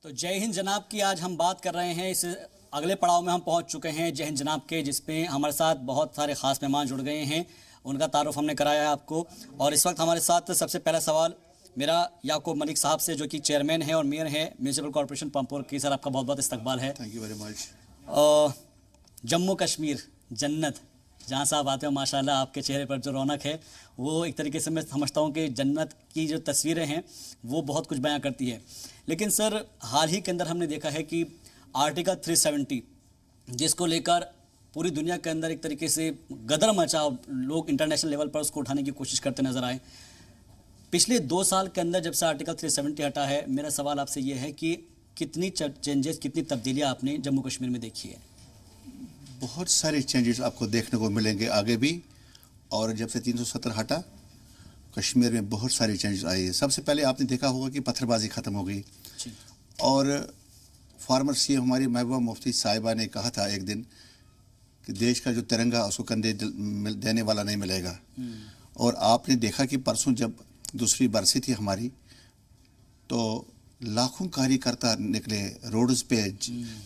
तो जय हिंद जनाब की आज हम बात कर रहे हैं। इस अगले पड़ाव में हम पहुंच चुके हैं जय हिंद जनाब के, जिसमें हमारे साथ बहुत सारे ख़ास मेहमान जुड़ गए हैं। उनका तारुफ हमने कराया है आपको। और इस वक्त हमारे साथ सबसे पहला सवाल मेरा याकूब मलिक साहब से, जो कि चेयरमैन है और मेयर है म्यूनसिपल कॉर्पोरेशन पामपुर की। सर, आपका बहुत बहुत इस्तकबाल है। Thank you very much. Jammu Kashmir जन्नत, जहाँ से आप आते हो, माशाल्लाह आपके चेहरे पर जो रौनक है वो एक तरीके से मैं समझता हूँ कि जन्नत की जो तस्वीरें हैं वो बहुत कुछ बयां करती है। लेकिन सर, हाल ही के अंदर हमने देखा है कि आर्टिकल 370 जिसको लेकर पूरी दुनिया के अंदर एक तरीके से गदर मचा, लोग इंटरनेशनल लेवल पर उसको उठाने की कोशिश करते नजर आए। पिछले 2 साल के अंदर जब से आर्टिकल 370 हटा है, मेरा सवाल आपसे ये है कि कितनी चेंजेस, कितनी तब्दीलियाँ आपने जम्मू कश्मीर में देखी है? बहुत सारे चेंजेस आपको देखने को मिलेंगे आगे भी। और जब से 370 हटा, कश्मीर में बहुत सारे चेंजेस आए हैं। सबसे पहले आपने देखा होगा कि पत्थरबाजी ख़त्म हो गई। और फार्मर सीएम हमारी महबूबा मुफ्ती साहिबा ने कहा था एक दिन कि देश का जो तिरंगा उसको कंधे देने वाला नहीं मिलेगा। और आपने देखा कि परसों जब दूसरी बरसी थी हमारी, तो लाखों कार्यकर्ता निकले रोड्स पे,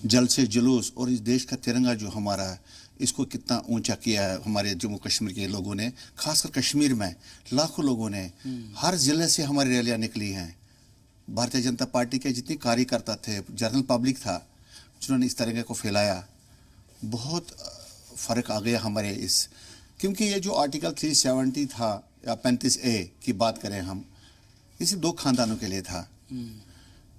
जल से जुलूस, और इस देश का तिरंगा जो हमारा है इसको कितना ऊंचा किया है हमारे जम्मू कश्मीर के लोगों ने। खासकर कश्मीर में लाखों लोगों ने, हर ज़िले से हमारी रैलियां निकली हैं। भारतीय जनता पार्टी के जितने कार्यकर्ता थे, जनरल पब्लिक था, जिन्होंने इस तिरंगे को फैलाया। बहुत फ़र्क आ गया हमारे इस, क्योंकि ये जो आर्टिकल 370 था या 35A की बात करें हम, इसे 2 खानदानों के लिए था।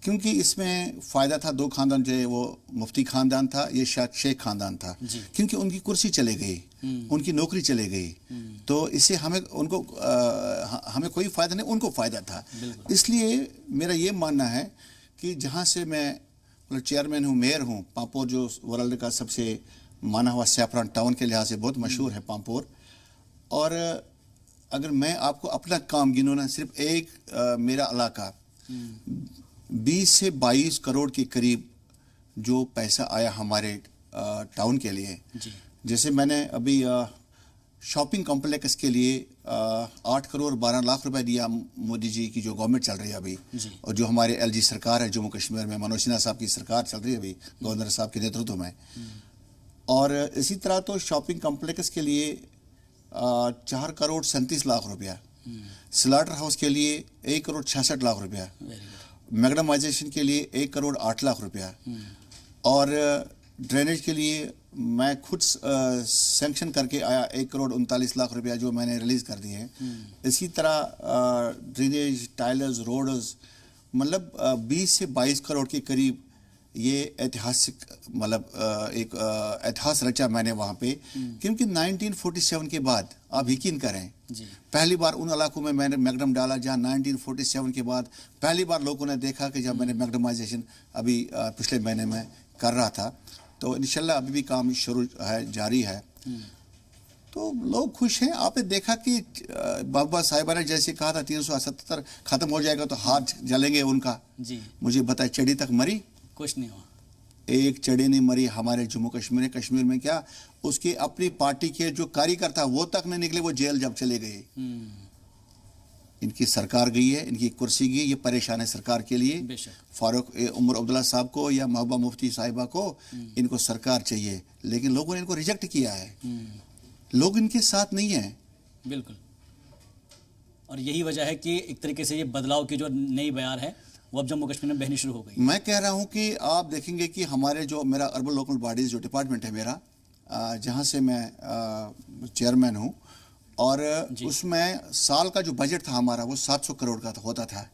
क्योंकि इसमें फ़ायदा था 2 खानदान, जो है वो मुफ्ती खानदान था, ये शेख खानदान था। क्योंकि उनकी कुर्सी चले गई, उनकी नौकरी चले गई, तो इससे हमें हमें कोई फ़ायदा नहीं, उनको फ़ायदा था। इसलिए मेरा ये मानना है कि जहाँ से मैं मतलब चेयरमैन हूँ, मेयर हूँ, पामपुर जो वर्ल्ड का सबसे माना हुआ सैफरान टाउन के लिहाज से बहुत मशहूर है पामपुर। और अगर मैं आपको अपना काम गिनूँ ना, सिर्फ एक मेरा इलाका 20 से 22 करोड़ के करीब जो पैसा आया हमारे टाउन के लिए। जैसे मैंने अभी शॉपिंग कॉम्प्लेक्स के लिए 8 करोड़ 12 लाख रुपए दिया मोदी जी की जो गवर्नमेंट चल रही है अभी, और जो हमारे एलजी सरकार है जम्मू कश्मीर में, मनोज सिन्हा साहब की सरकार चल रही है अभी गवर्नर साहब के नेतृत्व में। और इसी तरह तो शॉपिंग कॉम्प्लेक्स के लिए 4 करोड़ 37 लाख रुपया, स्लाटर हाउस के लिए 1 करोड़ 66 लाख रुपया, मैग्नेमाइजेशन के लिए 1 करोड़ 8 लाख रुपया, और ड्रेनेज के लिए मैं खुद सैंक्शन करके आया 1 करोड़ 39 लाख रुपया, जो मैंने रिलीज़ कर दिए हैं। इसी तरह ड्रेनेज, टाइलर्स, रोड्स, मतलब 20 से 22 करोड़ के करीब ये ऐतिहासिक, मतलब एक इतिहास रचा मैंने वहाँ पे। क्योंकि 1947 के बाद आप यकीन करें, पहली बार उन इलाकों में मैंने मैग्नम डाला जहाँ 1947 के बाद पहली बार लोगों ने देखा कि जब मैंने मैग्नमाइजेशन अभी पिछले महीने में कर रहा था। तो इंशाल्लाह अभी भी काम शुरू है, जारी है। तो लोग खुश हैं। आपने देखा कि बाबा साहिबा ने जैसे कहा था 377 ख़त्म हो जाएगा तो हाथ जलेंगे उनका। मुझे बताए चढ़ी तक मरी, कुछ नहीं हुआ, एक चढ़ी नहीं मरी हमारे जम्मू कश्मीर। कश्मीर में क्या, उसकी अपनी पार्टी के जो कार्यकर्ता वो तक नहीं निकले, वो जेल जब चले गए। इनकी सरकार गई है, इनकी कुर्सी गई, ये परेशान है सरकार के लिए। फारूक उमर अब्दुल्ला साहब को या महबूबा मुफ्ती साहिबा को, इनको सरकार चाहिए, लेकिन लोगों ने इनको रिजेक्ट किया है। लोग इनके साथ नहीं है। बिल्कुल। और यही वजह है कि एक तरीके से ये बदलाव की जो नई बयार है वो अब जम्मू कश्मीर में बहनी शुरू हो गई। मैं कह रहा हूं कि आप देखेंगे कि हमारे जो मेरा अर्बन लोकल बॉडीज जो डिपार्टमेंट है मेरा, जहां से मैं चेयरमैन हूं, और उसमें साल का जो बजट था हमारा वो 700 करोड़ का होता था।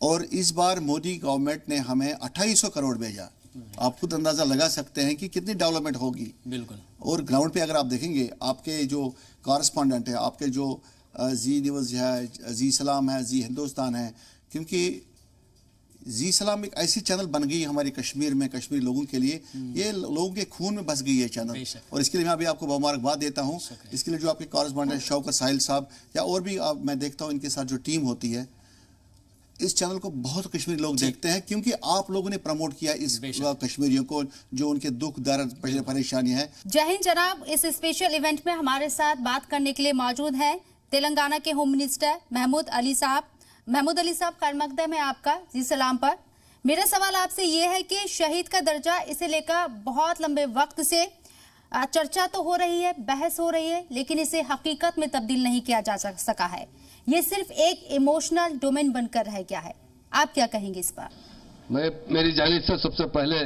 और इस बार मोदी गवर्नमेंट ने हमें 2800 करोड़ भेजा। आप खुद अंदाज़ा लगा सकते हैं कि कितनी डेवलपमेंट होगी। बिल्कुल। और ग्राउंड पे अगर आप देखेंगे, आपके जो कॉरेस्पॉन्डेंट है, आपके जो जी न्यूज़ है, जी सलाम है, जी हिंदुस्तान है, क्योंकि जी सलाम एक ऐसी चैनल बन गई हमारे कश्मीर में, कश्मीरी लोगों के लिए, ये लोगों के खून में बस गई है चैनल। और इसके लिए मैं अभी आपको मुबारकबाद देता हूँ। इसके लिए जो आपके कॉरेस्पॉन्डेंट शौकत साहिल साहब या और भी मैं देखता हूँ, इनके साथ जो टीम होती है, इस चैनल को बहुत कश्मीरी लोग देखते हैं, क्योंकि आप लोगों ने प्रमोट किया इस कश्मीरियों को, जो उनके दुख दर्द परेशानी है। जय हिंद जनाब, इस स्पेशल इवेंट में हमारे साथ बात करने के लिए मौजूद हैं तेलंगाना के होम मिनिस्टर महमूद अली साहब। महमूद अली साहब, खैर मकदम है आपका जी सलाम पर। मेरा सवाल आपसे ये है कि शहीद का दर्जा इसे लेकर बहुत लंबे वक्त से चर्चा तो हो रही है, बहस हो रही है, लेकिन इसे हकीकत में तब्दील नहीं किया जा सका है। ये सिर्फ एक इमोशनल डोमेन बनकर रह गया है। आप क्या कहेंगे इस पर? मैं मेरी जानिब से सबसे पहले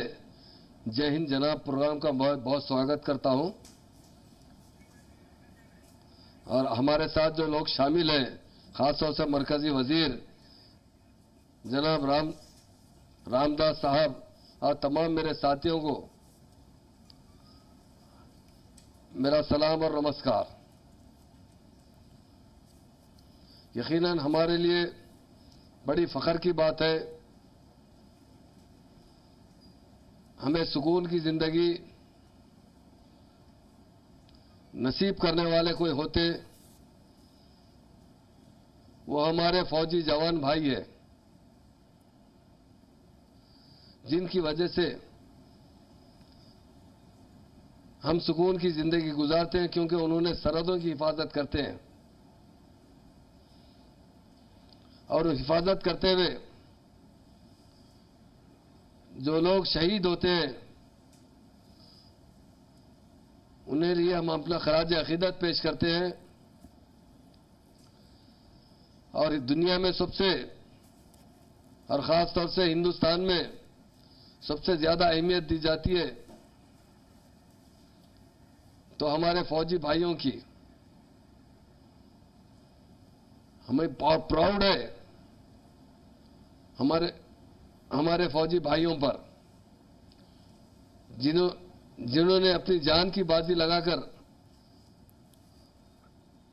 जय हिंद जनाब प्रोग्राम का बहुत बहुत स्वागत करता हूं, और हमारे साथ जो लोग शामिल हैं, खासतौर से मरकजी वजीर जनाब रामदास साहब और तमाम मेरे साथियों को मेरा सलाम और नमस्कार। यकीनन हमारे लिए बड़ी फख्र की बात है, हमें सुकून की जिंदगी नसीब करने वाले कोई होते, वो हमारे फौजी जवान भाई है, जिनकी वजह से हम सुकून की जिंदगी गुजारते हैं, क्योंकि उन्होंने सरहदों की हिफाजत करते हैं, और हिफाजत करते हुए जो लोग शहीद होते हैं उन्हें लिए हम अपना खराज अकीदत पेश करते हैं। और दुनिया में सबसे, और ख़ास तौर से हिंदुस्तान में सबसे ज़्यादा अहमियत दी जाती है तो हमारे फौजी भाइयों की। हमें बहुत प्राउड है हमारे फौजी भाइयों पर, जिन्होंने अपनी जान की बाजी लगाकर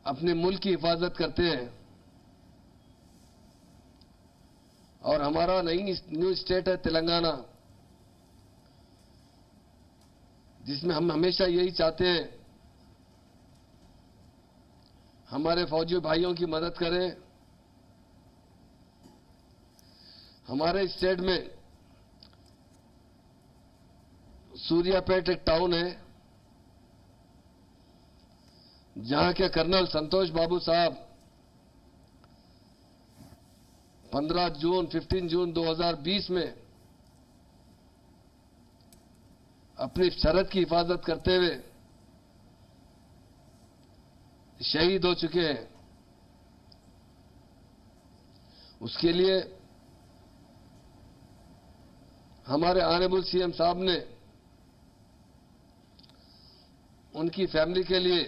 अपने मुल्क की हिफाजत करते हैं। और हमारा न्यू स्टेट है तेलंगाना, जिसमें हम हमेशा यही चाहते हैं हमारे फौजी भाइयों की मदद करें। हमारे स्टेट में सूर्यापेट एक टाउन है, जहां के कर्नल संतोष बाबू साहब 15 जून 2020 में अपनी सरहद की हिफाजत करते हुए शहीद हो चुके हैं। उसके लिए हमारे ऑनरेबल सीएम साहब ने उनकी फैमिली के लिए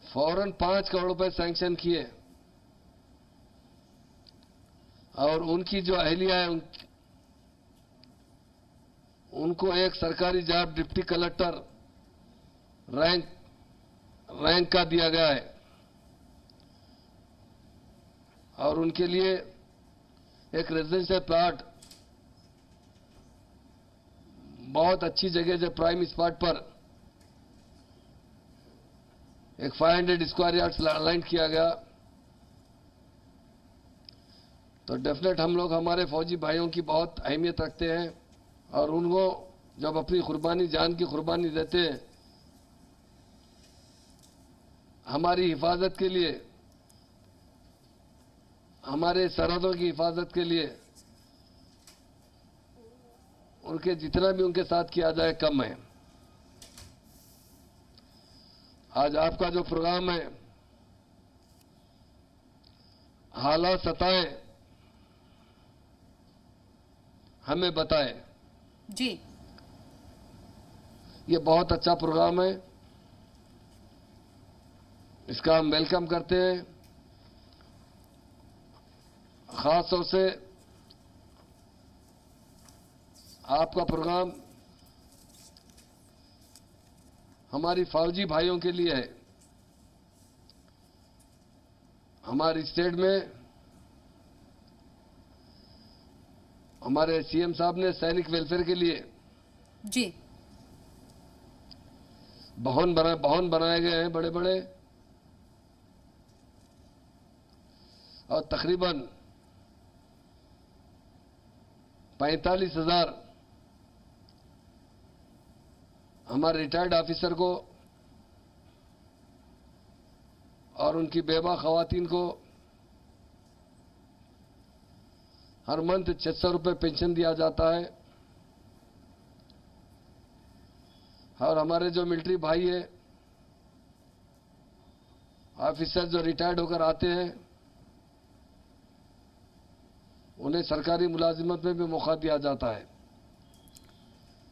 फौरन 5 करोड़ रुपए सैंक्शन किए, और उनकी जो अहलिया है उनको एक सरकारी जॉब डिप्टी कलेक्टर रैंक का दिया गया है, और उनके लिए एक रेजिडेंशियल प्लॉट बहुत अच्छी जगह से प्राइम स्पॉट पर एक 500 स्क्वायर यार्ड्स अलाइन किया गया। तो डेफिनेट हम लोग हमारे फौजी भाइयों की बहुत अहमियत रखते हैं, और उनको जब अपनी कुर्बानी, जान की कुर्बानी देते हैं हमारी हिफाजत के लिए, हमारे सरहदों की हिफाजत के लिए, उनके जितना भी उनके साथ किया जाए कम है। आज आपका जो प्रोग्राम है, हालात सताएं हमें बताएं, जी, ये बहुत अच्छा प्रोग्राम है, इसका हम वेलकम करते हैं। खास तौर से आपका प्रोग्राम हमारी फौजी भाइयों के लिए है। हमारे स्टेट में हमारे सीएम साहब ने सैनिक वेलफेयर के लिए जी, भवन बनाए गए हैं बड़े बड़े, और तकरीबन 45,000 हमारे रिटायर्ड ऑफिसर को और उनकी बेवा खवातीन को हर मंथ 600 रुपये पेंशन दिया जाता है। और हमारे जो मिलिट्री भाई है, ऑफिसर जो रिटायर्ड होकर आते हैं, उन्हें सरकारी मुलाजिमत में भी मौका दिया जाता है।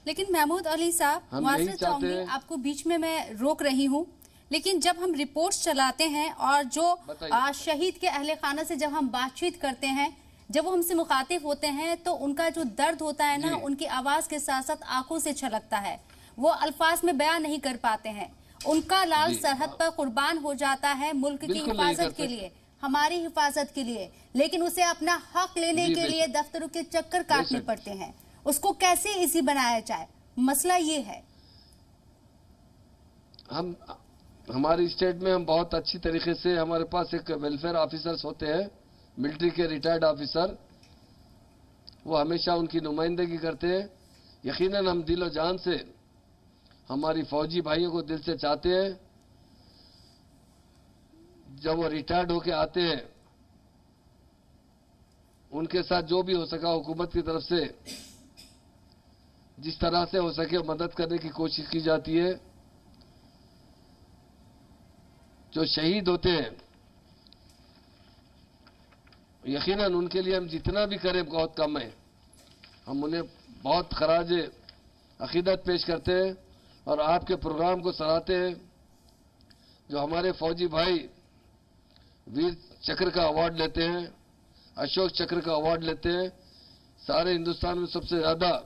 लेकिन महमूद अली साहब, हम माजरत यही चाहते चाहूंगी, हैं। आपको बीच में मैं रोक रही हूँ, लेकिन जब हम रिपोर्ट्स चलाते हैं और जो बताइए। शहीद के अहले खाना से जब हम बातचीत करते हैं, जब वो हमसे मुखातिब होते हैं, तो उनका जो दर्द होता है ना, जी। उनकी आवाज के साथ साथ आंखों से छलकता है। वो अल्फाज में बयान नहीं कर पाते हैं। उनका लाल जी। सरहद पर कुर्बान हो जाता है मुल्क की बिल्कुल नहीं हिफाजत के करते। लिए, हमारी हिफाजत के लिए, लेकिन उसे अपना हक लेने जी, के बेशक। लिए दफ्तरों के चक्कर काटने बेशक। पड़ते हैं। उसको कैसे इजी बनाया जाए, मसला ये है। हमारी स्टेट में हम बहुत अच्छी तरीके से, हमारे पास एक वेलफेयर ऑफिसर्स होते हैं, मिलिट्री के रिटायर्ड ऑफिसर, वो हमेशा उनकी नुमाइंदगी करते हैं। यकीनन हम दिलो जान से हमारी फौजी भाइयों को दिल से चाहते हैं। जब वो रिटायर्ड होके आते हैं, उनके साथ जो भी हो सका हुकूमत की तरफ से जिस तरह से हो सके मदद करने की कोशिश की जाती है। जो शहीद होते हैं, यकीनन उनके लिए हम जितना भी करें बहुत कम है। हम उन्हें बहुत खराज अकीदत पेश करते हैं और आपके प्रोग्राम को सराहते हैं। जो हमारे फौजी भाई वीर चक्र का अवार्ड लेते हैं, अशोक चक्र का अवार्ड लेते हैं, सारे हिंदुस्तान में सबसे ज्यादा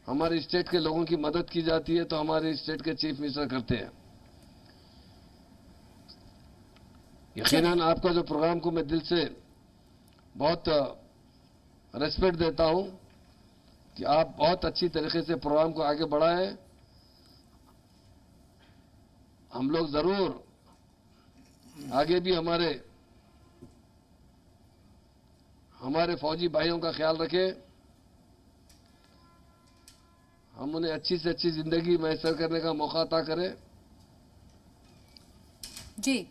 हमारे स्टेट के लोगों की मदद की जाती है, तो हमारे स्टेट के चीफ मिनिस्टर करते हैं। यकीनन आपका जो प्रोग्राम को मैं दिल से बहुत रेस्पेक्ट देता हूं कि आप बहुत अच्छी तरीके से प्रोग्राम को आगे बढ़ाएं। हम लोग जरूर आगे भी हमारे फौजी भाइयों का ख्याल रखें। हम उन्हें अच्छी से अच्छी जिंदगी मैसर करने का मौका अता करें, जी,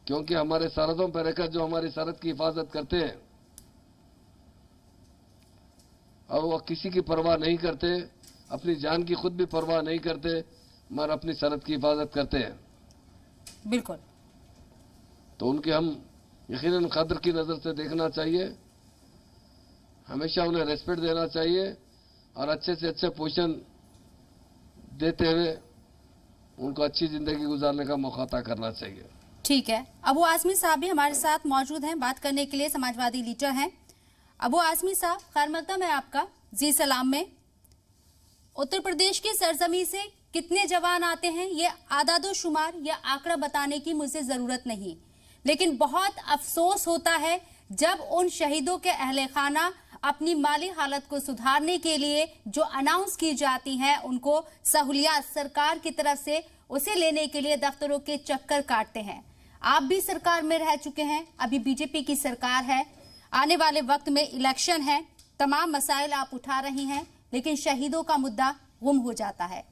क्योंकि हमारे सरहदों पर रहकर जो हमारी सरहद की हिफाजत करते हैं और वो किसी की परवाह नहीं करते, अपनी जान की खुद भी परवाह नहीं करते, मगर अपनी सरहद की हिफाजत करते हैं, बिल्कुल। तो उनके हम यकीनन कदर की नज़र से देखना चाहिए। हमेशा उन्हें रेस्पेक्ट देना चाहिए और अच्छे से अच्छे पोजीशन देते हुए उनको अच्छी जिंदगी गुजारने का मौका अता करना चाहिए। ठीक है, अबू आजमी साहब भी हमारे साथ मौजूद हैं बात करने के लिए, समाजवादी लीडर हैं। अबू आजमी साहब, खैर मकदम है आपका जी सलाम में। उत्तर प्रदेश की सरजमी से कितने जवान आते हैं, ये आदादो शुमार या आंकड़ा बताने की मुझे जरूरत नहीं, लेकिन बहुत अफसोस होता है जब उन शहीदों के अहले खाना अपनी माली हालत को सुधारने के लिए जो अनाउंस की जाती हैं, उनको सहूलियात सरकार की तरफ से उसे लेने के लिए दफ्तरों के चक्कर काटते हैं। आप भी सरकार में रह चुके हैं, अभी बीजेपी की सरकार है, आने वाले वक्त में इलेक्शन है, तमाम मसाइल आप उठा रही हैं, लेकिन शहीदों का मुद्दा गुम हो जाता है।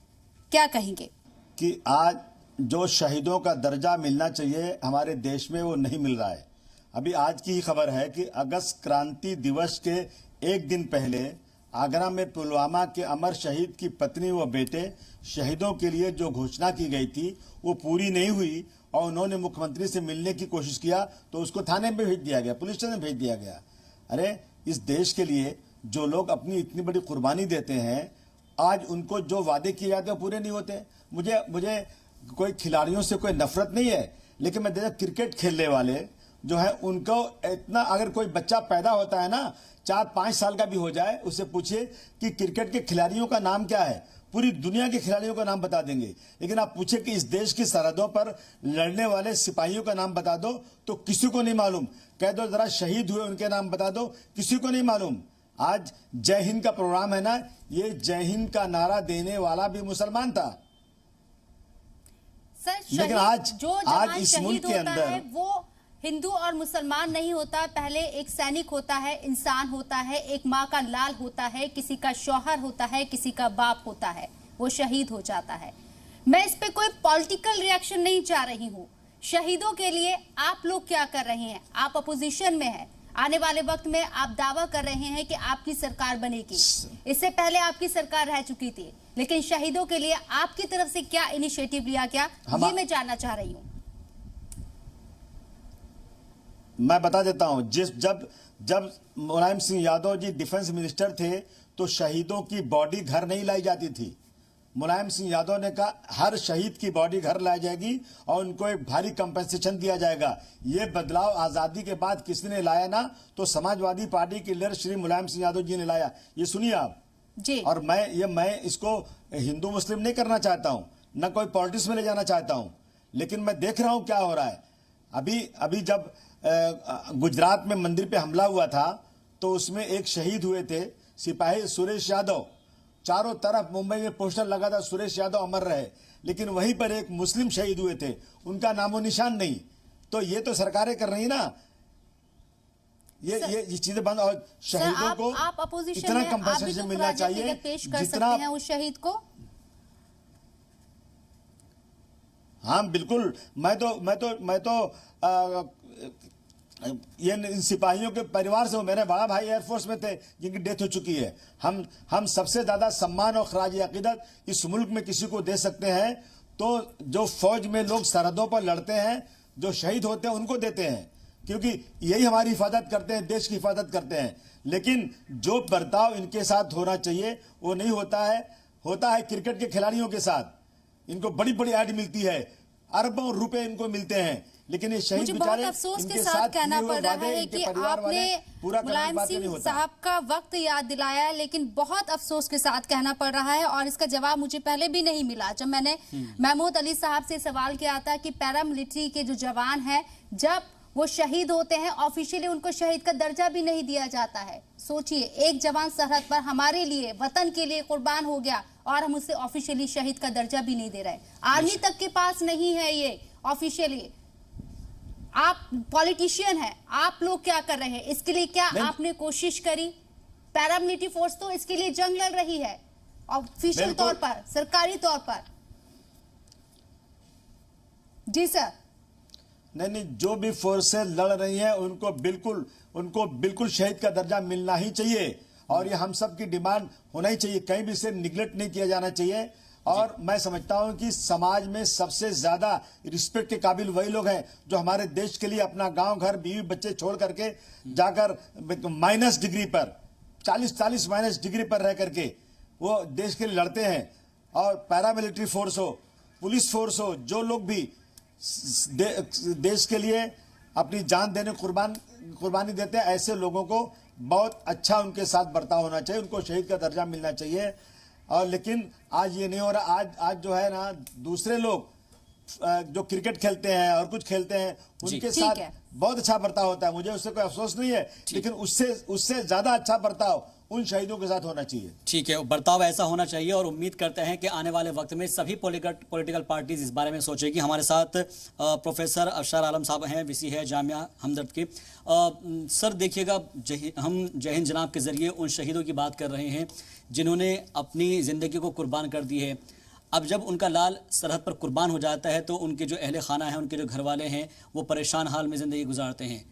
क्या कहेंगे? कि आज जो शहीदों का दर्जा मिलना चाहिए हमारे देश में वो नहीं मिल रहा है। अभी आज की ही खबर है कि अगस्त क्रांति दिवस के एक दिन पहले आगरा में पुलवामा के अमर शहीद की पत्नी व बेटे शहीदों के लिए जो घोषणा की गई थी वो पूरी नहीं हुई और उन्होंने मुख्यमंत्री से मिलने की कोशिश किया तो उसको थाने में भेज दिया गया, पुलिस स्टेशन में भेज दिया गया। अरे इस देश के लिए जो लोग अपनी इतनी बड़ी कुर्बानी देते हैं, आज उनको जो वादे किए जाते हैं पूरे नहीं होते। मुझे कोई खिलाड़ियों से कोई नफरत नहीं है, लेकिन मैं देखा क्रिकेट खेलने वाले जो है उनको इतना, अगर कोई बच्चा पैदा होता है ना 4-5 साल का भी हो जाए, उससे पूछिए कि क्रिकेट के खिलाड़ियों का नाम क्या है, पूरी दुनिया के खिलाड़ियों का नाम बता देंगे। लेकिन आप पूछे कि इस देश की सरहदों पर लड़ने वाले सिपाहियों का नाम बता दो तो किसी को नहीं मालूम। कह दो जरा शहीद हुए उनके नाम बता दो, किसी को नहीं मालूम। आज जय हिंद का प्रोग्राम है ना, ये जय हिंद का नारा देने वाला भी मुसलमान था। सर, लेकिन आज जो आज इस मुल्क के अंदर वो हिंदू और मुसलमान नहीं होता, पहले एक सैनिक होता है, इंसान होता है, एक माँ का लाल होता है, किसी का शौहर होता है, किसी का बाप होता है, वो शहीद हो जाता है। मैं इस पे कोई पॉलिटिकल रिएक्शन नहीं चाह रही हूँ। शहीदों के लिए आप लोग क्या कर रहे हैं? आप अपोजिशन में हैं, आने वाले वक्त में आप दावा कर रहे हैं कि आपकी सरकार बनेगी, इससे पहले आपकी सरकार रह चुकी थी, लेकिन शहीदों के लिए आपकी तरफ से क्या इनिशिएटिव लिया गया, ये मैं जानना चाह रही हूँ। मैं बता देता हूं, जब मुलायम सिंह यादव जी डिफेंस मिनिस्टर थे तो शहीदों की बॉडी घर नहीं लाई जाती थी। मुलायम सिंह यादव ने कहा हर शहीद की बॉडी घर लाई जाएगी और उनको एक भारी कंपनसेशन दिया जाएगा। ये बदलाव आजादी के बाद किसने लाया ना, तो समाजवादी पार्टी के लीडर श्री मुलायम सिंह यादव जी ने लाया। ये सुनिए आप जी। और मैं इसको हिंदू मुस्लिम नहीं करना चाहता हूं, न कोई पॉलिटिक्स में ले जाना चाहता हूं, लेकिन मैं देख रहा हूं क्या हो रहा है। अभी जब गुजरात में मंदिर पे हमला हुआ था तो उसमें एक शहीद हुए थे सिपाही सुरेश यादव। चारों तरफ मुंबई में पोस्टर लगा था सुरेश यादव अमर रहे, लेकिन वहीं पर एक मुस्लिम शहीद हुए थे, उनका नामो निशान नहीं। तो ये तो सरकारें कर रही ना, ये चीजें बंद। और शहीदों को आप अपोजिशन इतना में कंपनसेशन मिलना चाहिए पेश कर जितना सकते हैं उस शहीद को। हाँ बिल्कुल, मैं तो ये इन सिपाहियों के परिवार से हूं। मेरे बड़ा भाई एयरफोर्स में थे जिनकी डेथ हो चुकी है। हम सबसे ज्यादा सम्मान और खराज अकीदत इस मुल्क में किसी को दे सकते हैं तो जो फौज में लोग सरहदों पर लड़ते हैं, जो शहीद होते हैं, उनको देते हैं, क्योंकि यही हमारी हिफाजत करते हैं, देश की हिफाजत करते हैं। लेकिन जो बर्ताव इनके साथ होना चाहिए वो नहीं होता है क्रिकेट के खिलाड़ियों के साथ। इनको बड़ी बड़ी ऐड मिलती है, अरबों रुपए इनको मिलते हैं, लेकिन ये शहीद बेचारे अफसोस के साथ कहना पड़ रहा है कि आपने मुलायम सिंह साहब का वक्त याद दिलाया, लेकिन बहुत अफसोस के साथ कहना पड़ रहा है और इसका जवाब मुझे पहले भी नहीं मिला। जब मैंने महमूद अली साहब से सवाल किया था कि पैरामिलिट्री के जो जवान हैं जब वो शहीद होते हैं ऑफिशियली उनको शहीद का दर्जा भी नहीं दिया जाता है। सोचिए, एक जवान सरहद पर हमारे लिए, वतन के लिए कुर्बान हो गया और हम उसे ऑफिशियली शहीद का दर्जा भी नहीं दे रहे। आर्मी तक के पास नहीं है ये ऑफिशियली। आप पॉलिटिशियन हैं, आप लोग क्या कर रहे हैं इसके लिए? क्या आपने कोशिश करी? पैरामिलिट्री फोर्स तो इसके लिए जंग लड़ रही है ऑफिशियल तौर पर, सरकारी तौर पर। जी सर। नहीं, जो भी फोर्सेस लड़ रही हैं उनको बिल्कुल शहीद का दर्जा मिलना ही चाहिए और ये हम सब की डिमांड होना ही चाहिए। कहीं भी इसे निगलेक्ट नहीं किया जाना चाहिए। और मैं समझता हूं कि समाज में सबसे ज्यादा रिस्पेक्ट के काबिल वही लोग हैं जो हमारे देश के लिए अपना गांव घर बीवी बच्चे छोड़ करके जाकर माइनस डिग्री पर 40 माइनस डिग्री पर रह करके वो देश के लिए लड़ते हैं। और पैरामिलिट्री फोर्स हो, पुलिस फोर्स हो, जो लोग भी देश के लिए अपनी जान देने कुर्बानी देते हैं, ऐसे लोगों को बहुत अच्छा उनके साथ बर्ताव होना चाहिए, उनको शहीद का दर्जा मिलना चाहिए। और लेकिन आज ये नहीं हो रहा। आज जो है ना, दूसरे लोग जो क्रिकेट खेलते हैं और कुछ खेलते हैं उनके साथ बहुत अच्छा बर्ताव होता है, मुझे उससे कोई अफसोस नहीं है, लेकिन उससे ज्यादा अच्छा बर्ताव उन शहीदों के साथ होना चाहिए। ठीक है, बर्ताव ऐसा होना चाहिए और उम्मीद करते हैं कि आने वाले वक्त में सभी पॉलिटिकल पार्टीज इस बारे में सोचेगी। हमारे साथ प्रोफेसर अफशर आलम साहब हैं, वीसी है जामिया हमदर्द के। सर देखिएगा, हम जय हिंद जनाब के जरिए उन शहीदों की बात कर रहे हैं जिन्होंने अपनी ज़िंदगी को कुर्बान कर दी है। अब जब उनका लाल सरहद पर कुर्बान हो जाता है तो उनके जो अहले खाना है, उनके जो घर वाले हैं, वो परेशान हाल में ज़िंदगी गुजारते हैं।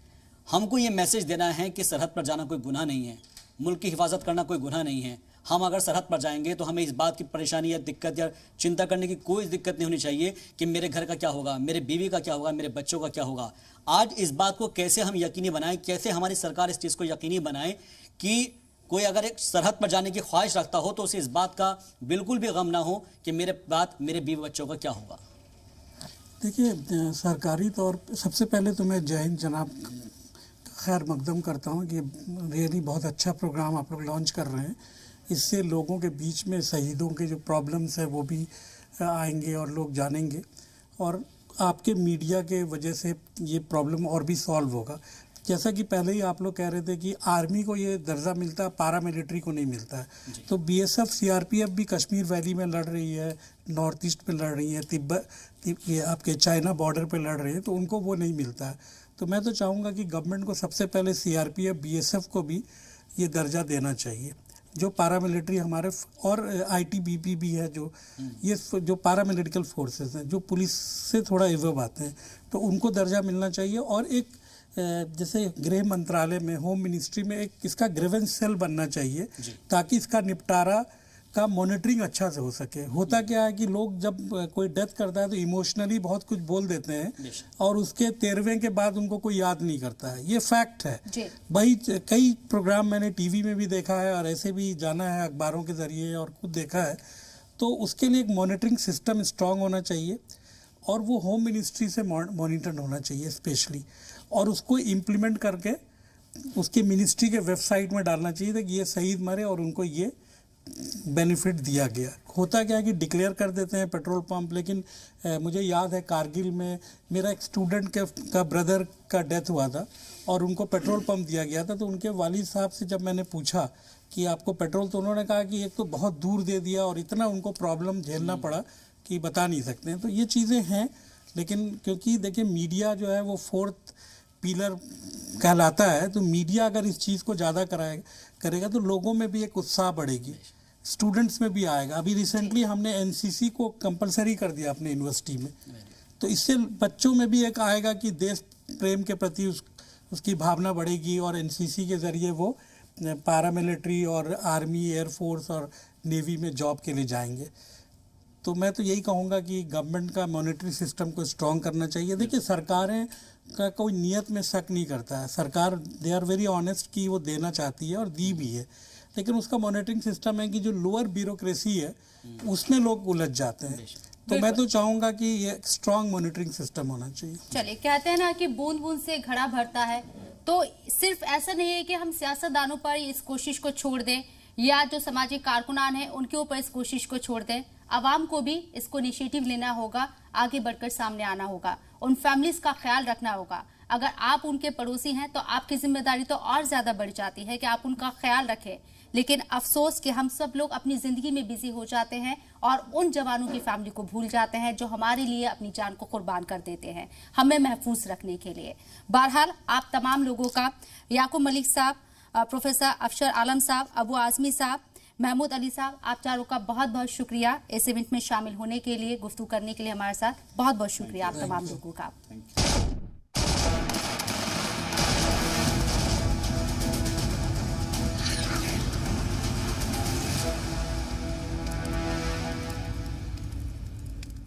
हमको ये मैसेज देना है कि सरहद पर जाना कोई गुनाह नहीं है, मुल्क की हिफाजत करना कोई गुनाह नहीं है। हम अगर सरहद पर जाएंगे तो हमें इस बात की परेशानी या दिक्कत या चिंता करने की कोई दिक्कत नहीं होनी चाहिए कि मेरे घर का क्या होगा, मेरे बीवी का क्या होगा, मेरे बच्चों का क्या होगा। आज इस बात को कैसे हम यकीनी बनाएं, कैसे हमारी सरकार इस चीज़ को यकीनी बनाए कि कोई अगर एक सरहद पर जाने की ख्वाहिश रखता हो तो उसे इस बात का बिल्कुल भी गम ना हो कि मेरे बीवी बच्चों का क्या होगा। देखिए, सरकारी तौर पर सबसे पहले तो मैं जय हिंद जनाब खैर मकदम करता हूँ कि रियली बहुत अच्छा प्रोग्राम आप लोग लॉन्च कर रहे हैं। इससे लोगों के बीच में शहीदों के जो प्रॉब्लम्स है वो भी आएंगे और लोग जानेंगे और आपके मीडिया के वजह से ये प्रॉब्लम और भी सॉल्व होगा। जैसा कि पहले ही आप लोग कह रहे थे कि आर्मी को ये दर्जा मिलता है, पैरामिलिट्री को नहीं मिलता है। तो बीएसएफ सीआरपीएफ भी कश्मीर वैली में लड़ रही है, नॉर्थ ईस्ट में लड़ रही है, तिब्बत ये आपके चाइना बॉर्डर पे लड़ रही है, तो उनको वो नहीं मिलता है। तो मैं तो चाहूँगा कि गवर्नमेंट को सबसे पहले सीआरपीएफ बीएसएफ को भी ये दर्जा देना चाहिए, जो पैरामिलिट्री हमारे और आईटीबीपी भी है, जो ये जो पैरामिलिटिकल फोर्सेस हैं जो पुलिस से थोड़ा एवब आते हैं, तो उनको दर्जा मिलना चाहिए। और एक जैसे गृह मंत्रालय में, होम मिनिस्ट्री में एक इसका ग्रीवेंस सेल बनना चाहिए ताकि इसका निपटारा का मॉनिटरिंग अच्छा से हो सके। होता क्या है कि लोग जब कोई डेथ करता है तो इमोशनली बहुत कुछ बोल देते हैं और उसके 13वें के बाद उनको कोई याद नहीं करता है, ये फैक्ट है भाई। कई प्रोग्राम मैंने टीवी में भी देखा है और ऐसे भी जाना है अखबारों के जरिए और खुद देखा है। तो उसके लिए एक मॉनिटरिंग सिस्टम स्ट्रांग होना चाहिए और वो होम मिनिस्ट्री से मॉनिटर होना चाहिए स्पेशली, और उसको इम्प्लीमेंट करके उसके मिनिस्ट्री के वेबसाइट में डालना चाहिए कि ये शहीद मरे और उनको ये बेनिफिट दिया गया। होता क्या है कि डिक्लेयर कर देते हैं पेट्रोल पंप, लेकिन मुझे याद है कारगिल में मेरा एक स्टूडेंट का ब्रदर का डेथ हुआ था और उनको पेट्रोल पंप दिया गया था। तो उनके वालिद साहब से जब मैंने पूछा कि आपको पेट्रोल, तो उन्होंने कहा कि एक तो बहुत दूर दे दिया और इतना उनको प्रॉब्लम झेलना पड़ा कि बता नहीं सकते हैं। तो ये चीज़ें हैं, लेकिन क्योंकि देखिए मीडिया जो है वो 4th पिलर कहलाता है, तो मीडिया अगर इस चीज़ को ज़्यादा करेगा तो लोगों में भी एक उत्साह बढ़ेगी, स्टूडेंट्स में भी आएगा। अभी रिसेंटली हमने एनसीसी को कंपलसरी कर दिया अपने यूनिवर्सिटी में, तो इससे बच्चों में भी एक आएगा कि देश प्रेम के प्रति उसकी भावना बढ़ेगी और एनसीसी के ज़रिए वो पैरामिलिट्री और आर्मी, एयरफोर्स और नेवी में जॉब के लिए जाएंगे। तो मैं तो यही कहूँगा कि गवर्नमेंट का मॉनिटरी सिस्टम को स्ट्रॉन्ग करना चाहिए। देखिए सरकारें का कोई नियत में शक नहीं करता है, सरकार दे आर वेरी ऑनेस्ट कि वो देना चाहती है और दी भी है, लेकिन उसका मॉनिटरिंग सिस्टम है कि जो लोअर ब्यूरोक्रेसी है उसमें लोग उलझ जाते हैं। तो मैं तो चाहूँगा कि ये स्ट्रॉन्ग मॉनिटरिंग सिस्टम होना चाहिए। चलिए, कहते हैं ना कि बूंद बूंद से घड़ा भरता है, तो सिर्फ ऐसा नहीं है कि हम सियासतदानों पर इस कोशिश को छोड़ दें या जो सामाजिक कारकुनान हैं उनके ऊपर इस कोशिश को छोड़ दें। आवाम को भी इसको इनिशिएटिव लेना होगा, आगे बढ़कर सामने आना होगा, उन फैमिलीज का ख्याल रखना होगा। अगर आप उनके पड़ोसी हैं तो आपकी जिम्मेदारी तो और ज्यादा बढ़ जाती है कि आप उनका ख्याल रखें। लेकिन अफसोस कि हम सब लोग अपनी जिंदगी में बिजी हो जाते हैं और उन जवानों की फैमिली को भूल जाते हैं जो हमारे लिए अपनी जान को कुर्बान कर देते हैं हमें महफूज रखने के लिए। बहरहाल आप तमाम लोगों का, याकूब मलिक साहब, प्रोफेसर अफसर आलम साहब, अबू आजमी साहब, महमूद अली साहब, आप चारों का बहुत बहुत शुक्रिया इस इवेंट में शामिल होने के लिए, गुफ्तगू करने के लिए हमारे साथ। बहुत बहुत शुक्रिया आप तमाम लोगों का।